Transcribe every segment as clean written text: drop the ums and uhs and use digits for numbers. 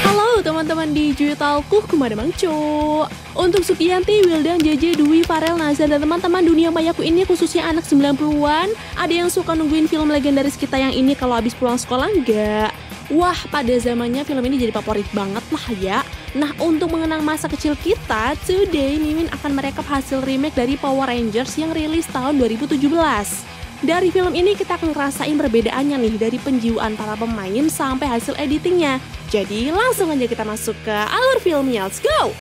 Halo teman-teman di Juitalku, kemana Bang Cu? Untuk Sukiyanti, Wildan, JJ, Dwi, Farel, Nazar, dan teman-teman dunia mayaku ini khususnya anak 90-an, ada yang suka nungguin film legendaris kita yang ini kalau habis pulang sekolah nggak? Wah, pada zamannya film ini jadi favorit banget lah ya. Nah, untuk mengenang masa kecil kita, today Mimin akan merekap hasil remake dari Power Rangers yang rilis tahun 2017. Dari film ini kita akan ngerasain perbedaannya nih dari penjiwaan para pemain sampai hasil editingnya. Jadi langsung aja kita masuk ke alur filmnya, let's go!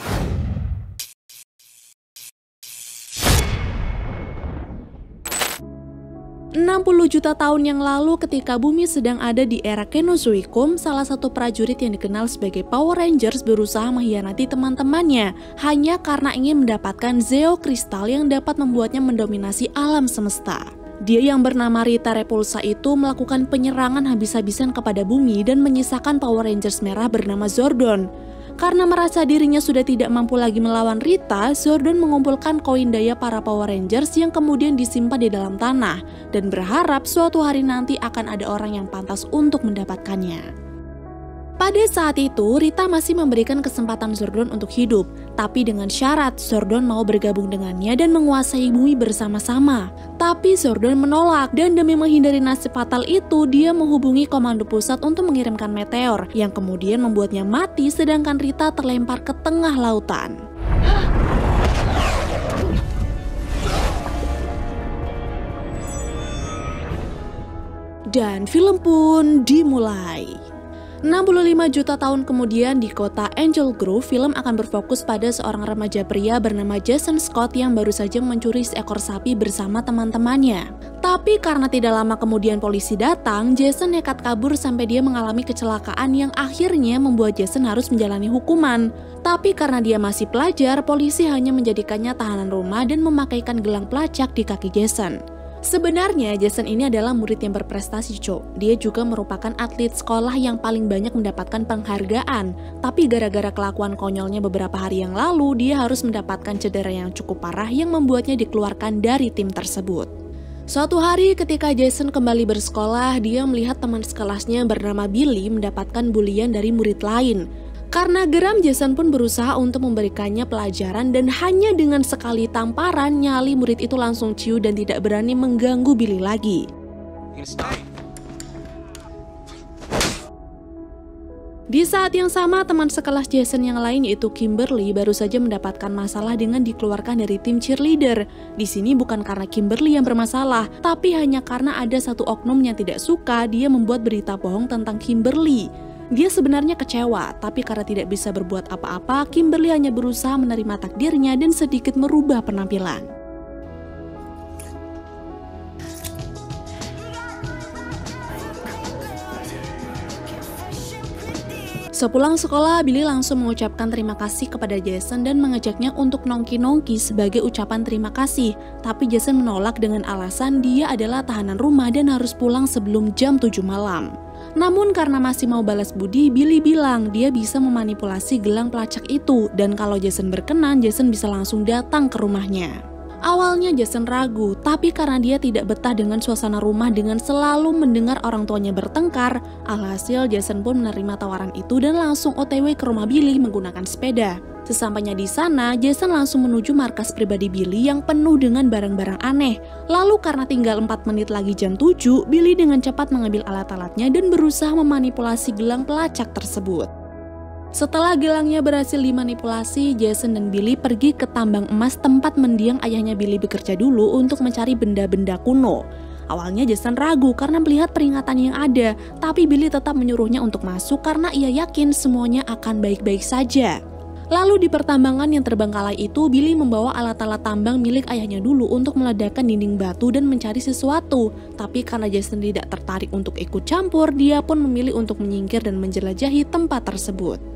"60 juta tahun yang lalu ketika bumi sedang ada di era Kenozoikum, salah satu prajurit yang dikenal sebagai Power Rangers berusaha mengkhianati teman-temannya hanya karena ingin mendapatkan Zeo Kristal yang dapat membuatnya mendominasi alam semesta. Dia yang bernama Rita Repulsa itu melakukan penyerangan habis-habisan kepada bumi dan menyisakan Power Rangers merah bernama Zordon. Karena merasa dirinya sudah tidak mampu lagi melawan Rita, Zordon mengumpulkan koin daya para Power Rangers yang kemudian disimpan di dalam tanah dan berharap suatu hari nanti akan ada orang yang pantas untuk mendapatkannya. Pada saat itu, Rita masih memberikan kesempatan Zordon untuk hidup, tapi dengan syarat Zordon mau bergabung dengannya dan menguasai bumi bersama-sama. Tapi Zordon menolak dan demi menghindari nasib fatal itu, dia menghubungi komando pusat untuk mengirimkan meteor yang kemudian membuatnya mati sedangkan Rita terlempar ke tengah lautan. Dan film pun dimulai. 65 juta tahun kemudian di kota Angel Grove, film akan berfokus pada seorang remaja pria bernama Jason Scott yang baru saja mencuri seekor sapi bersama teman-temannya. Tapi karena tidak lama kemudian polisi datang, Jason nekat kabur sampai dia mengalami kecelakaan yang akhirnya membuat Jason harus menjalani hukuman. Tapi karena dia masih pelajar, polisi hanya menjadikannya tahanan rumah dan memakaikan gelang pelacak di kaki Jason. Sebenarnya Jason ini adalah murid yang berprestasi, Cok. Dia juga merupakan atlet sekolah yang paling banyak mendapatkan penghargaan. Tapi gara-gara kelakuan konyolnya beberapa hari yang lalu, dia harus mendapatkan cedera yang cukup parah yang membuatnya dikeluarkan dari tim tersebut. Suatu hari ketika Jason kembali bersekolah, dia melihat teman sekelasnya bernama Billy mendapatkan bulian dari murid lain. Karena geram, Jason pun berusaha untuk memberikannya pelajaran dan hanya dengan sekali tamparan, nyali murid itu langsung ciu dan tidak berani mengganggu Billy lagi. Di saat yang sama, teman sekelas Jason yang lain yaitu Kimberly baru saja mendapatkan masalah dengan dikeluarkan dari tim cheerleader. Di sini bukan karena Kimberly yang bermasalah, tapi hanya karena ada satu oknum yang tidak suka dia membuat berita bohong tentang Kimberly. Dia sebenarnya kecewa, tapi karena tidak bisa berbuat apa-apa, Kimberly hanya berusaha menerima takdirnya dan sedikit merubah penampilan. Sepulang sekolah, Billy langsung mengucapkan terima kasih kepada Jason dan mengajaknya untuk nongki-nongki sebagai ucapan terima kasih. Tapi Jason menolak dengan alasan dia adalah tahanan rumah dan harus pulang sebelum jam 7 malam. Namun karena masih mau balas budi, Billy bilang dia bisa memanipulasi gelang pelacak itu dan kalau Jason berkenan, Jason bisa langsung datang ke rumahnya. Awalnya Jason ragu, tapi karena dia tidak betah dengan suasana rumah dengan selalu mendengar orang tuanya bertengkar, alhasil Jason pun menerima tawaran itu dan langsung OTW ke rumah Billy menggunakan sepeda. Sesampainya di sana, Jason langsung menuju markas pribadi Billy yang penuh dengan barang-barang aneh. Lalu karena tinggal 4 menit lagi jam 7, Billy dengan cepat mengambil alat-alatnya dan berusaha memanipulasi gelang pelacak tersebut. Setelah gelangnya berhasil dimanipulasi, Jason dan Billy pergi ke tambang emas tempat mendiang ayahnya Billy bekerja dulu untuk mencari benda-benda kuno. Awalnya Jason ragu karena melihat peringatan yang ada, tapi Billy tetap menyuruhnya untuk masuk karena ia yakin semuanya akan baik-baik saja. Lalu di pertambangan yang terbengkalai itu, Billy membawa alat-alat tambang milik ayahnya dulu untuk meledakkan dinding batu dan mencari sesuatu. Tapi karena Jason tidak tertarik untuk ikut campur, dia pun memilih untuk menyingkir dan menjelajahi tempat tersebut.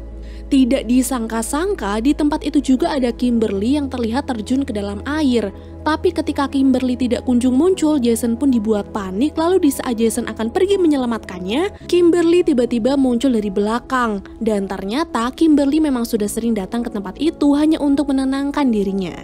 Tidak disangka-sangka, di tempat itu juga ada Kimberly yang terlihat terjun ke dalam air. Tapi ketika Kimberly tidak kunjung muncul, Jason pun dibuat panik. Lalu di saat Jason akan pergi menyelamatkannya, Kimberly tiba-tiba muncul dari belakang. Dan ternyata Kimberly memang sudah sering datang ke tempat itu hanya untuk menenangkan dirinya.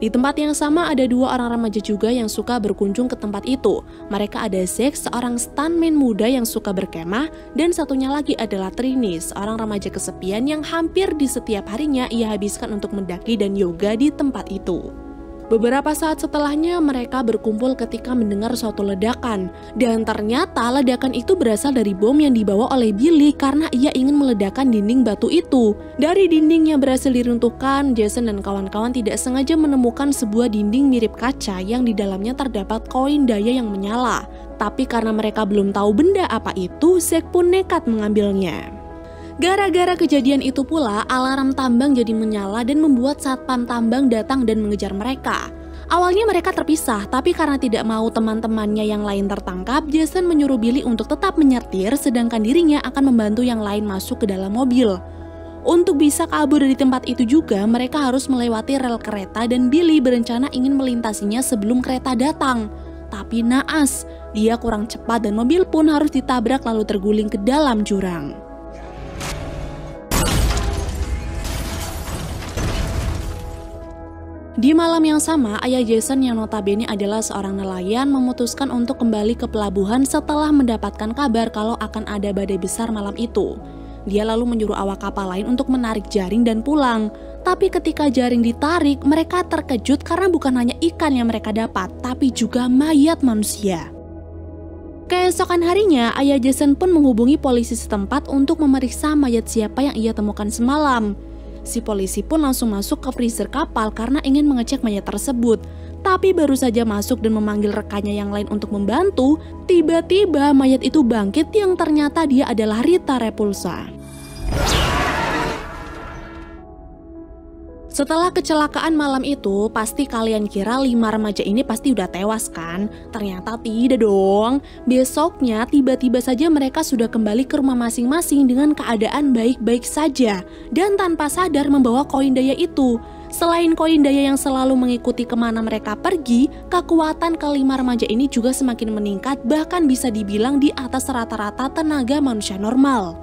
Di tempat yang sama ada dua orang remaja juga yang suka berkunjung ke tempat itu. Mereka ada Zack, seorang stuntman muda yang suka berkemah, dan satunya lagi adalah Trini, seorang remaja kesepian yang hampir di setiap harinya ia habiskan untuk mendaki dan yoga di tempat itu. Beberapa saat setelahnya mereka berkumpul ketika mendengar suatu ledakan, dan ternyata ledakan itu berasal dari bom yang dibawa oleh Billy karena ia ingin meledakkan dinding batu itu. Dari dinding yang berhasil diruntuhkan, Jason dan kawan-kawan tidak sengaja menemukan sebuah dinding mirip kaca yang di dalamnya terdapat koin daya yang menyala. Tapi karena mereka belum tahu benda apa itu, Zack pun nekat mengambilnya. Gara-gara kejadian itu pula, alarm tambang jadi menyala dan membuat satpam tambang datang dan mengejar mereka. Awalnya mereka terpisah, tapi karena tidak mau teman-temannya yang lain tertangkap, Jason menyuruh Billy untuk tetap menyetir, sedangkan dirinya akan membantu yang lain masuk ke dalam mobil. Untuk bisa kabur dari tempat itu juga, mereka harus melewati rel kereta dan Billy berencana ingin melintasinya sebelum kereta datang. Tapi naas, dia kurang cepat dan mobil pun harus ditabrak lalu terguling ke dalam jurang. Di malam yang sama, ayah Jason yang notabene adalah seorang nelayan memutuskan untuk kembali ke pelabuhan setelah mendapatkan kabar kalau akan ada badai besar malam itu. Dia lalu menyuruh awak kapal lain untuk menarik jaring dan pulang. Tapi ketika jaring ditarik, mereka terkejut karena bukan hanya ikan yang mereka dapat, tapi juga mayat manusia. Keesokan harinya, ayah Jason pun menghubungi polisi setempat untuk memeriksa mayat siapa yang ia temukan semalam. Si polisi pun langsung masuk ke freezer kapal karena ingin mengecek mayat tersebut. Tapi baru saja masuk dan memanggil rekannya yang lain untuk membantu, tiba-tiba mayat itu bangkit yang ternyata dia adalah Rita Repulsa. Setelah kecelakaan malam itu, pasti kalian kira 5 remaja ini pasti udah tewas kan? Ternyata tidak dong. Besoknya tiba-tiba saja mereka sudah kembali ke rumah masing-masing dengan keadaan baik-baik saja dan tanpa sadar membawa koin daya itu. Selain koin daya yang selalu mengikuti kemana mereka pergi, kekuatan kelima remaja ini juga semakin meningkat, bahkan bisa dibilang di atas rata-rata tenaga manusia normal.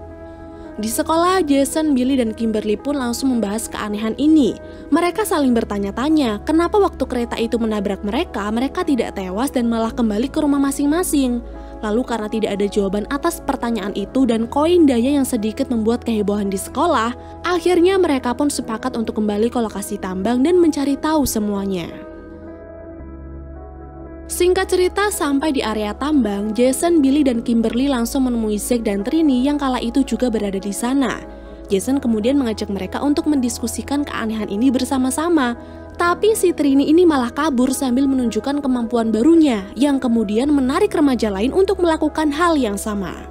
Di sekolah, Jason, Billy, dan Kimberly pun langsung membahas keanehan ini. Mereka saling bertanya-tanya, kenapa waktu kereta itu menabrak mereka tidak tewas dan malah kembali ke rumah masing-masing. Lalu karena tidak ada jawaban atas pertanyaan itu dan koin daya yang sedikit membuat kehebohan di sekolah, akhirnya mereka pun sepakat untuk kembali ke lokasi tambang dan mencari tahu semuanya. Singkat cerita, sampai di area tambang, Jason, Billy, dan Kimberly langsung menemui Zack dan Trini yang kala itu juga berada di sana. Jason kemudian mengajak mereka untuk mendiskusikan keanehan ini bersama-sama. Tapi si Trini ini malah kabur sambil menunjukkan kemampuan barunya, yang kemudian menarik remaja lain untuk melakukan hal yang sama.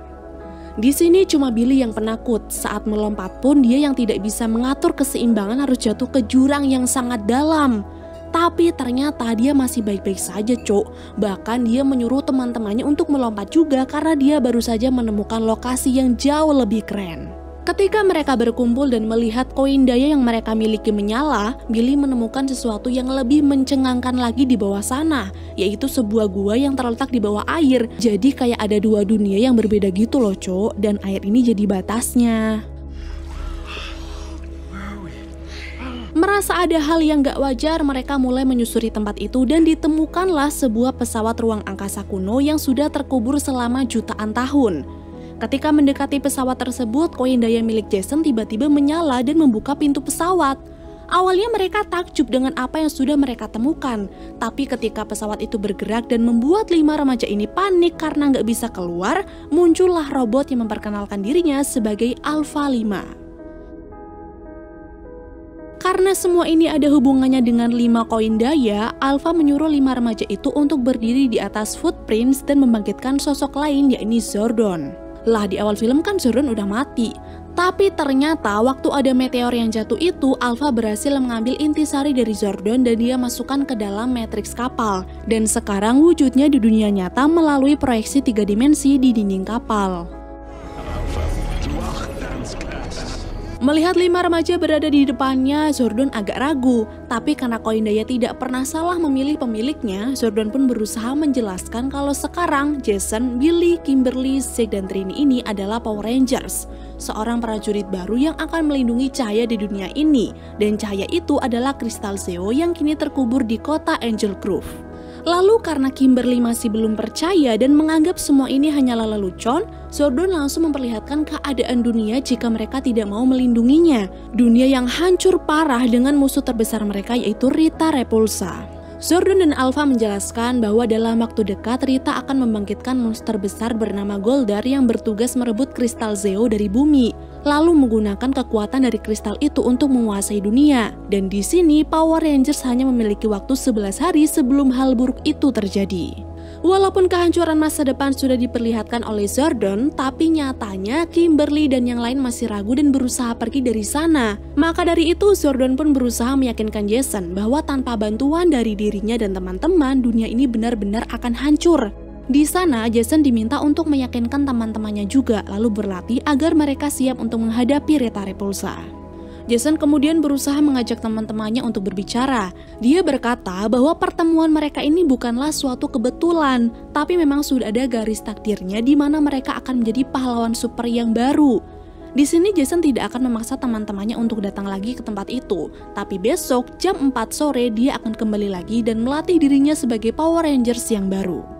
Di sini cuma Billy yang penakut. Saat melompat pun dia yang tidak bisa mengatur keseimbangan harus jatuh ke jurang yang sangat dalam. Tapi ternyata dia masih baik-baik saja, Cok. Bahkan dia menyuruh teman-temannya untuk melompat juga karena dia baru saja menemukan lokasi yang jauh lebih keren. Ketika mereka berkumpul dan melihat koin daya yang mereka miliki menyala, Billy menemukan sesuatu yang lebih mencengangkan lagi di bawah sana, yaitu sebuah gua yang terletak di bawah air. Jadi kayak ada dua dunia yang berbeda gitu loh, Cok. Dan air ini jadi batasnya. Merasa ada hal yang gak wajar, mereka mulai menyusuri tempat itu dan ditemukanlah sebuah pesawat ruang angkasa kuno yang sudah terkubur selama jutaan tahun. Ketika mendekati pesawat tersebut, koin daya milik Jason tiba-tiba menyala dan membuka pintu pesawat. Awalnya mereka takjub dengan apa yang sudah mereka temukan, tapi ketika pesawat itu bergerak dan membuat 5 remaja ini panik karena gak bisa keluar, muncullah robot yang memperkenalkan dirinya sebagai Alpha 5. Karena semua ini ada hubungannya dengan 5 koin daya, Alpha menyuruh 5 remaja itu untuk berdiri di atas footprints dan membangkitkan sosok lain, yakni Zordon. Lah, di awal film kan Zordon udah mati. Tapi ternyata waktu ada meteor yang jatuh itu, Alpha berhasil mengambil intisari dari Zordon dan dia masukkan ke dalam matriks kapal. Dan sekarang wujudnya di dunia nyata melalui proyeksi 3 dimensi di dinding kapal. Melihat 5 remaja berada di depannya, Zordon agak ragu. Tapi karena koin daya tidak pernah salah memilih pemiliknya, Zordon pun berusaha menjelaskan kalau sekarang Jason, Billy, Kimberly, Zack, dan Trini ini adalah Power Rangers. seorang prajurit baru yang akan melindungi cahaya di dunia ini, dan cahaya itu adalah kristal Zeo yang kini terkubur di kota Angel Grove. Lalu karena Kimberly masih belum percaya dan menganggap semua ini hanyalah lelucon, Zordon langsung memperlihatkan keadaan dunia jika mereka tidak mau melindunginya. Dunia yang hancur parah dengan musuh terbesar mereka yaitu Rita Repulsa. Zordon dan Alpha menjelaskan bahwa dalam waktu dekat Rita akan membangkitkan monster besar bernama Goldar yang bertugas merebut kristal Zeo dari bumi, lalu menggunakan kekuatan dari kristal itu untuk menguasai dunia. Dan di sini Power Rangers hanya memiliki waktu 11 hari sebelum hal buruk itu terjadi. Walaupun kehancuran masa depan sudah diperlihatkan oleh Zordon, tapi nyatanya Kimberly dan yang lain masih ragu dan berusaha pergi dari sana. Maka dari itu Zordon pun berusaha meyakinkan Jason bahwa tanpa bantuan dari dirinya dan teman-teman, dunia ini benar-benar akan hancur. Di sana, Jason diminta untuk meyakinkan teman-temannya juga, lalu berlatih agar mereka siap untuk menghadapi Rita Repulsa. Jason kemudian berusaha mengajak teman-temannya untuk berbicara. Dia berkata bahwa pertemuan mereka ini bukanlah suatu kebetulan, tapi memang sudah ada garis takdirnya di mana mereka akan menjadi pahlawan super yang baru. Di sini Jason tidak akan memaksa teman-temannya untuk datang lagi ke tempat itu, tapi besok jam 4 sore dia akan kembali lagi dan melatih dirinya sebagai Power Rangers yang baru.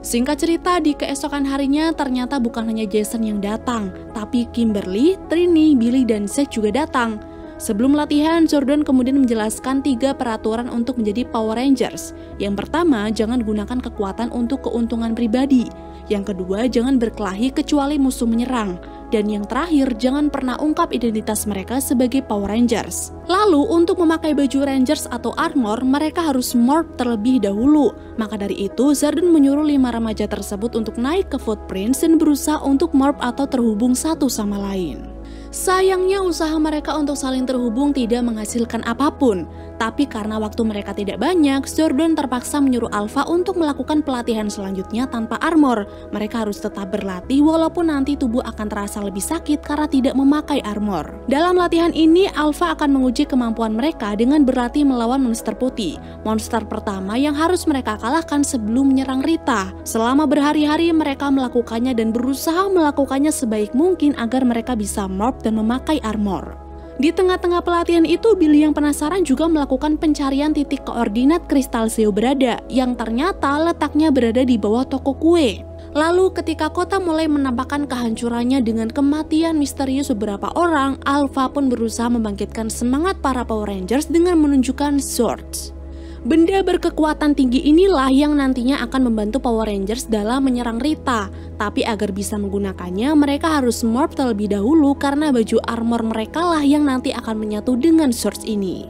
Singkat cerita, di keesokan harinya ternyata bukan hanya Jason yang datang, tapi Kimberly, Trini, Billy, dan Zack juga datang. Sebelum latihan, Zordon kemudian menjelaskan 3 peraturan untuk menjadi Power Rangers. Yang pertama, jangan gunakan kekuatan untuk keuntungan pribadi. Yang kedua, jangan berkelahi kecuali musuh menyerang. Dan yang terakhir, jangan pernah ungkap identitas mereka sebagai Power Rangers. Lalu, untuk memakai baju Rangers atau armor, mereka harus morph terlebih dahulu. Maka dari itu, Zordon menyuruh 5 remaja tersebut untuk naik ke Footprints dan berusaha untuk morph atau terhubung satu sama lain. Sayangnya usaha mereka untuk saling terhubung tidak menghasilkan apapun. Tapi karena waktu mereka tidak banyak, Zordon terpaksa menyuruh Alpha untuk melakukan pelatihan selanjutnya tanpa armor. Mereka harus tetap berlatih walaupun nanti tubuh akan terasa lebih sakit karena tidak memakai armor. Dalam latihan ini, Alpha akan menguji kemampuan mereka dengan berlatih melawan monster putih. Monster pertama yang harus mereka kalahkan sebelum menyerang Rita. Selama berhari-hari mereka melakukannya dan berusaha melakukannya sebaik mungkin agar mereka bisa morph dan memakai armor. Di tengah-tengah pelatihan itu, Billy yang penasaran juga melakukan pencarian titik koordinat kristal Zeo berada, yang ternyata letaknya berada di bawah toko kue. Lalu ketika kota mulai menampakkan kehancurannya dengan kematian misterius beberapa orang, Alpha pun berusaha membangkitkan semangat para Power Rangers dengan menunjukkan Zords. Benda berkekuatan tinggi inilah yang nantinya akan membantu Power Rangers dalam menyerang Rita. Tapi agar bisa menggunakannya, mereka harus morph terlebih dahulu karena baju armor mereka lah yang nanti akan menyatu dengan Zords ini.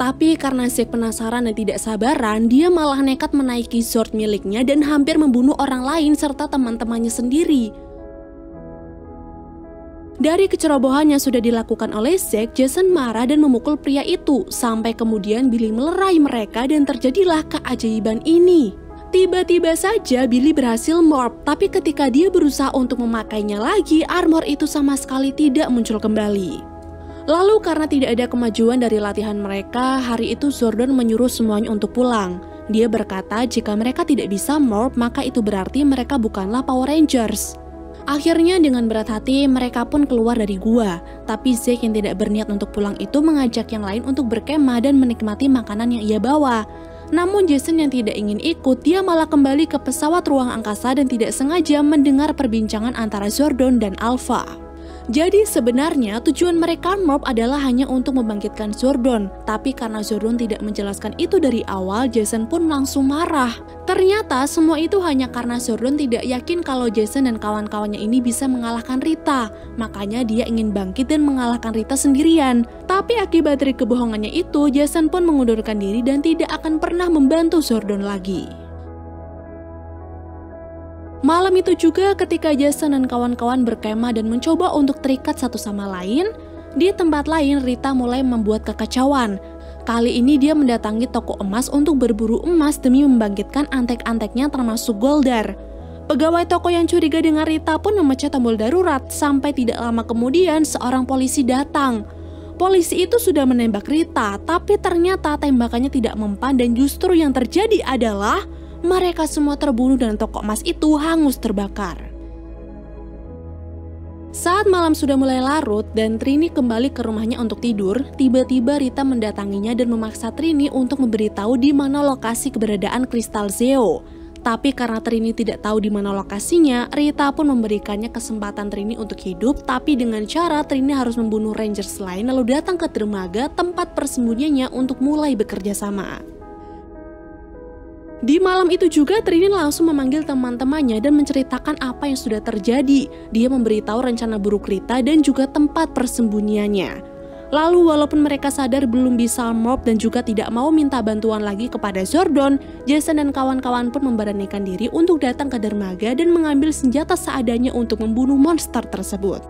Tapi karena Zack penasaran dan tidak sabaran, dia malah nekat menaiki Zord miliknya dan hampir membunuh orang lain serta teman-temannya sendiri. Dari kecerobohan yang sudah dilakukan oleh Zack, Jason marah dan memukul pria itu, sampai kemudian Billy melerai mereka dan terjadilah keajaiban ini. Tiba-tiba saja Billy berhasil morph, tapi ketika dia berusaha untuk memakainya lagi, armor itu sama sekali tidak muncul kembali. Lalu karena tidak ada kemajuan dari latihan mereka, hari itu Zordon menyuruh semuanya untuk pulang. Dia berkata jika mereka tidak bisa morph, maka itu berarti mereka bukanlah Power Rangers. Akhirnya dengan berat hati mereka pun keluar dari gua. Tapi Zack yang tidak berniat untuk pulang itu mengajak yang lain untuk berkemah dan menikmati makanan yang ia bawa. Namun Jason yang tidak ingin ikut, dia malah kembali ke pesawat ruang angkasa dan tidak sengaja mendengar perbincangan antara Zordon dan Alpha. Jadi sebenarnya tujuan mereka morph adalah hanya untuk membangkitkan Zordon. Tapi karena Zordon tidak menjelaskan itu dari awal, Jason pun langsung marah. Ternyata semua itu hanya karena Zordon tidak yakin kalau Jason dan kawan-kawannya ini bisa mengalahkan Rita. Makanya dia ingin bangkit dan mengalahkan Rita sendirian. Tapi akibat dari kebohongannya itu, Jason pun mengundurkan diri dan tidak akan pernah membantu Zordon lagi. Malam itu juga ketika Jason dan kawan-kawan berkemah dan mencoba untuk terikat satu sama lain, di tempat lain Rita mulai membuat kekacauan. Kali ini dia mendatangi toko emas untuk berburu emas demi membangkitkan antek-anteknya termasuk Goldar. Pegawai toko yang curiga dengan Rita pun memencet tombol darurat, sampai tidak lama kemudian seorang polisi datang. Polisi itu sudah menembak Rita, tapi ternyata tembakannya tidak mempan dan justru yang terjadi adalah mereka semua terbunuh dan toko emas itu hangus terbakar. Saat malam sudah mulai larut dan Trini kembali ke rumahnya untuk tidur, tiba-tiba Rita mendatanginya dan memaksa Trini untuk memberitahu di mana lokasi keberadaan kristal Zeo. Tapi karena Trini tidak tahu di mana lokasinya, Rita pun memberikannya kesempatan Trini untuk hidup, tapi dengan cara Trini harus membunuh Rangers lain lalu datang ke dermaga tempat persembunyiannya untuk mulai bekerja sama. Di malam itu juga Trini langsung memanggil teman-temannya dan menceritakan apa yang sudah terjadi. Dia memberitahu rencana buruk Rita dan juga tempat persembunyiannya. Lalu walaupun mereka sadar belum bisa morph dan juga tidak mau minta bantuan lagi kepada Zordon, Jason dan kawan-kawan pun memberanikan diri untuk datang ke dermaga dan mengambil senjata seadanya untuk membunuh monster tersebut.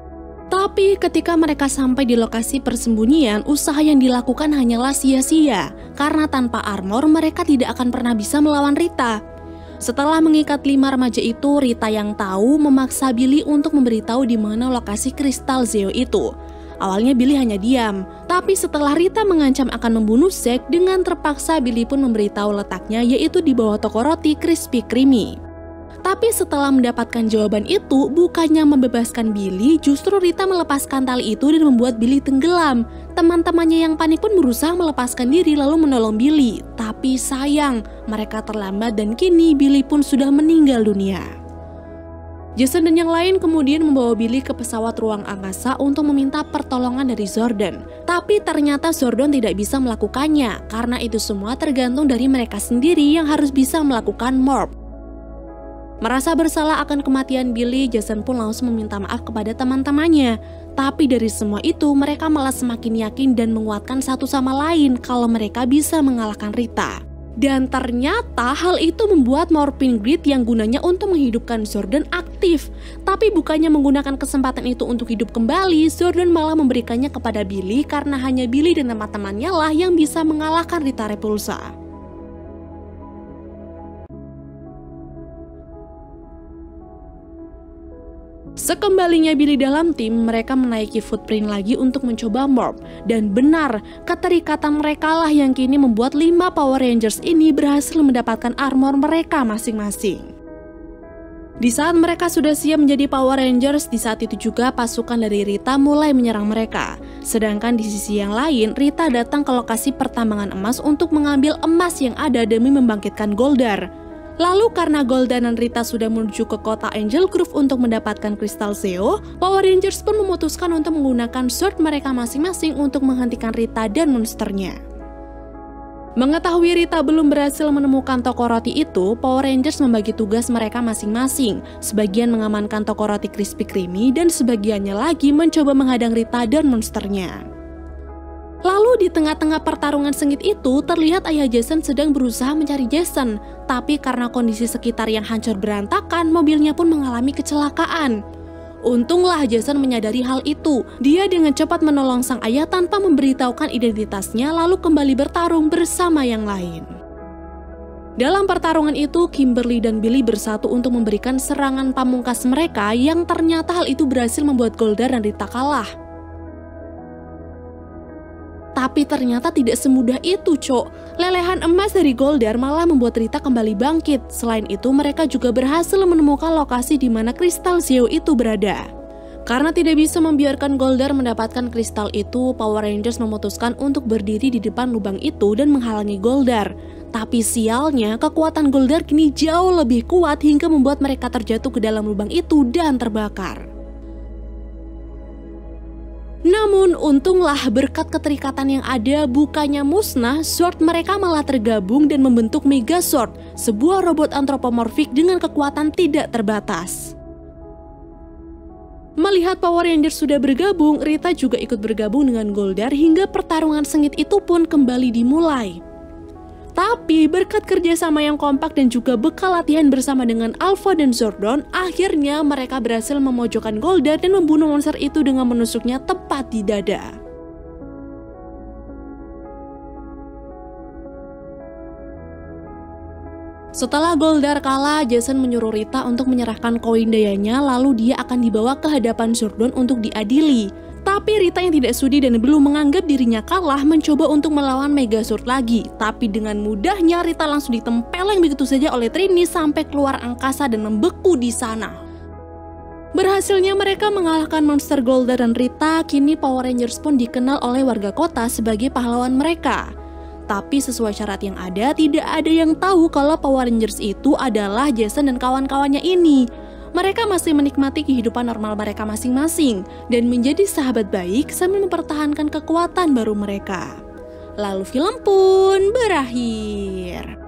Tapi ketika mereka sampai di lokasi persembunyian, usaha yang dilakukan hanyalah sia-sia. Karena tanpa armor, mereka tidak akan pernah bisa melawan Rita. Setelah mengikat 5 remaja itu, Rita yang tahu memaksa Billy untuk memberitahu di mana lokasi kristal Zeo itu. Awalnya Billy hanya diam, tapi setelah Rita mengancam akan membunuh Zack, dengan terpaksa Billy pun memberitahu letaknya, yaitu di bawah toko roti Krispy Kreme. Tapi setelah mendapatkan jawaban itu, bukannya membebaskan Billy, justru Rita melepaskan tali itu dan membuat Billy tenggelam. Teman-temannya yang panik pun berusaha melepaskan diri lalu menolong Billy. Tapi sayang, mereka terlambat dan kini Billy pun sudah meninggal dunia. Jason dan yang lain kemudian membawa Billy ke pesawat ruang angkasa untuk meminta pertolongan dari Zordon. Tapi ternyata Zordon tidak bisa melakukannya, karena itu semua tergantung dari mereka sendiri yang harus bisa melakukan morph. Merasa bersalah akan kematian Billy, Jason pun langsung meminta maaf kepada teman-temannya. Tapi dari semua itu, mereka malah semakin yakin dan menguatkan satu sama lain kalau mereka bisa mengalahkan Rita. Dan ternyata hal itu membuat Morphing Grid yang gunanya untuk menghidupkan Zordon aktif. Tapi bukannya menggunakan kesempatan itu untuk hidup kembali, Zordon malah memberikannya kepada Billy karena hanya Billy dan teman-temannya lah yang bisa mengalahkan Rita Repulsa. Sekembalinya Billy dalam tim, mereka menaiki footprint lagi untuk mencoba morph. Dan benar, keterikatan mereka lah yang kini membuat 5 Power Rangers ini berhasil mendapatkan armor mereka masing-masing. Di saat mereka sudah siap menjadi Power Rangers, di saat itu juga pasukan dari Rita mulai menyerang mereka. Sedangkan di sisi yang lain, Rita datang ke lokasi pertambangan emas untuk mengambil emas yang ada demi membangkitkan Goldar. Lalu karena Golda dan Rita sudah menuju ke kota Angel Grove untuk mendapatkan kristal Zeo, Power Rangers pun memutuskan untuk menggunakan sword mereka masing-masing untuk menghentikan Rita dan monsternya. Mengetahui Rita belum berhasil menemukan toko roti itu, Power Rangers membagi tugas mereka masing-masing. Sebagian mengamankan toko roti Krispy Kreme dan sebagiannya lagi mencoba menghadang Rita dan monsternya. Lalu di tengah-tengah pertarungan sengit itu, terlihat ayah Jason sedang berusaha mencari Jason. Tapi karena kondisi sekitar yang hancur berantakan, mobilnya pun mengalami kecelakaan. Untunglah Jason menyadari hal itu. Dia dengan cepat menolong sang ayah tanpa memberitahukan identitasnya, lalu kembali bertarung bersama yang lain. Dalam pertarungan itu, Kimberly dan Billy bersatu untuk memberikan serangan pamungkas mereka yang ternyata hal itu berhasil membuat Goldar dan Rita kalah. Tapi ternyata tidak semudah itu, Cok. Lelehan emas dari Goldar malah membuat Rita kembali bangkit. Selain itu, mereka juga berhasil menemukan lokasi di mana kristal Zeo itu berada. Karena tidak bisa membiarkan Goldar mendapatkan kristal itu, Power Rangers memutuskan untuk berdiri di depan lubang itu dan menghalangi Goldar. Tapi sialnya, kekuatan Goldar kini jauh lebih kuat hingga membuat mereka terjatuh ke dalam lubang itu dan terbakar. Namun untunglah berkat keterikatan yang ada, bukannya musnah, sword mereka malah tergabung dan membentuk Megazord, sebuah robot antropomorfik dengan kekuatan tidak terbatas. Melihat Power Rangers sudah bergabung, Rita juga ikut bergabung dengan Goldar hingga pertarungan sengit itu pun kembali dimulai. Tapi berkat kerjasama yang kompak dan juga bekal latihan bersama dengan Alpha dan Zordon, akhirnya mereka berhasil memojokkan Goldar dan membunuh monster itu dengan menusuknya tepat di dada. Setelah Goldar kalah, Jason menyuruh Rita untuk menyerahkan koin dayanya, lalu dia akan dibawa ke hadapan Zordon untuk diadili. Tapi Rita yang tidak sudi dan belum menganggap dirinya kalah mencoba untuk melawan Megazord lagi. Tapi dengan mudahnya Rita langsung ditempeleng begitu saja oleh Trini sampai keluar angkasa dan membeku di sana. Berhasilnya mereka mengalahkan monster Golda dan Rita, kini Power Rangers pun dikenal oleh warga kota sebagai pahlawan mereka. Tapi sesuai syarat yang ada, tidak ada yang tahu kalau Power Rangers itu adalah Jason dan kawan-kawannya ini. Mereka masih menikmati kehidupan normal mereka masing-masing dan menjadi sahabat baik sambil mempertahankan kekuatan baru mereka. Lalu film pun berakhir.